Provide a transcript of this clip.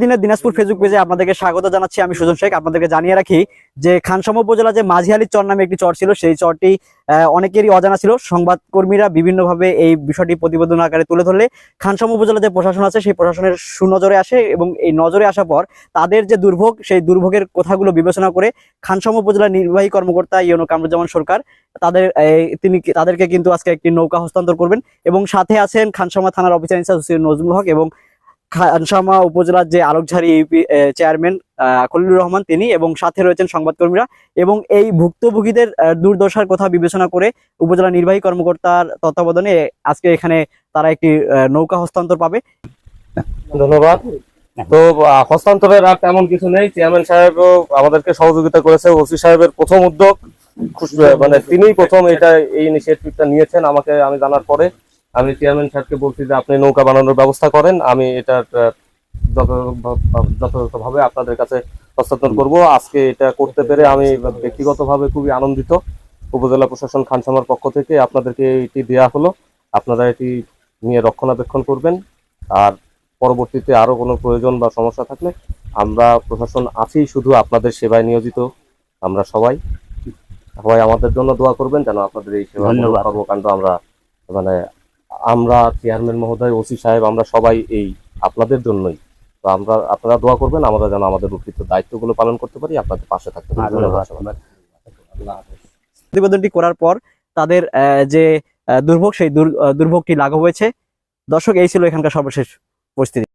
দিনের দিনাজপুর ফেসবুক পেজে আপনাদেরকে স্বাগত জানাচ্ছি। আমি সুজন শেখ। আপনাদেরকে জানিয়ে রাখি যে খানসামা উপজেলা যে মাঝিয়ালির চর নামে একটি চর ছিল, সেই চরটি অনেকেরই অজানা ছিল। সংবাদকর্মীরা বিভিন্নভাবে এই বিষয়টি প্রতিবেদন আকারে তুলে ধরলে খানসামা উপজেলা যে প্রশাসন আছে সেই প্রশাসনের সুনজরে আসে, এবং এই নজরে আসার পর তাদের যে দুর্ভোগ, সেই দুর্ভোগের কথাগুলো বিবেচনা করে খানসামা উপজেলার নির্বাহী কর্মকর্তা ইউনো কামরুজ্জামান সরকার তাদেরকে কিন্তু আজকে একটি নৌকা হস্তান্তর করবেন। এবং সাথে আছেন খানসামা থানার অফিসার ইনচার্জ নজরুল হক এবং খানসামা উপজেলার যে আলোকঝাড়ি ইউপি চেয়ারম্যান খলিলুর রহমান তিনি, এবং সাথে রয়েছেন সংবাদকর্মীরা। এবং এই ভুক্তভোগীদের দুর্দশার কথা বিবেচনা করে উপজেলা নির্বাহী কর্মকর্তার তত্ত্বাবধানে আজকে এখানে তারা একটি নৌকা হস্তান্তর পাবে। ধন্যবাদ। তো হস্তান্তরের আর তেমন কিছু নেই। চেয়ারম্যান সাহেবও আমাদেরকে সহযোগিতা করেছে। ওসি সাহেবের প্রথম উদ্যোগ, মানে তিনিই প্রথম এই ইনিশিয়েটিভটা নিয়েছেন। আমি জানার পরে আমি চেয়ারম্যান সাহেবকে বলছি যে আপনি নৌকা বানানোর ব্যবস্থা করেন, আমি এটা যথাযথভাবে আপনাদের কাছে হস্তান্তর করব। আজকে এটা করতে পেরে আমি ব্যক্তিগতভাবে খুবই আনন্দিত। উপজেলা প্রশাসন খানসামার পক্ষ থেকে আপনাদেরকে এটি দেয়া হলো, আপনারা এটি নিয়ে রক্ষণাবেক্ষণ করবেন। আর পরবর্তীতে আরো কোনো প্রয়োজন বা সমস্যা থাকলে আমরা প্রশাসন আছি শুধু আপনাদের সেবায় নিয়োজিত। আমরা সবাই আমাদের জন্য দোয়া করবেন যেন আপনাদের এই সেবা কর্মকাণ্ড আমরা চেয়ারম্যান মহোদয়, ওসি সাহেব, আমরা সবাই এই আপনাদের জন্যই। তো আপনারা দোয়া করবেন আমরা যেন আমাদের উচিত দায়িত্বগুলো পালন করতে পারি, আপনাদের পাশে থাকতে পারি। প্রতিবেদনটি করার পর তাদের যে দুর্ভোগ, সেই দুর্ভোগটি লাঘব হয়েছে। দর্শক, এই ছিল এখানকার সর্বশেষ পরিস্থিতি।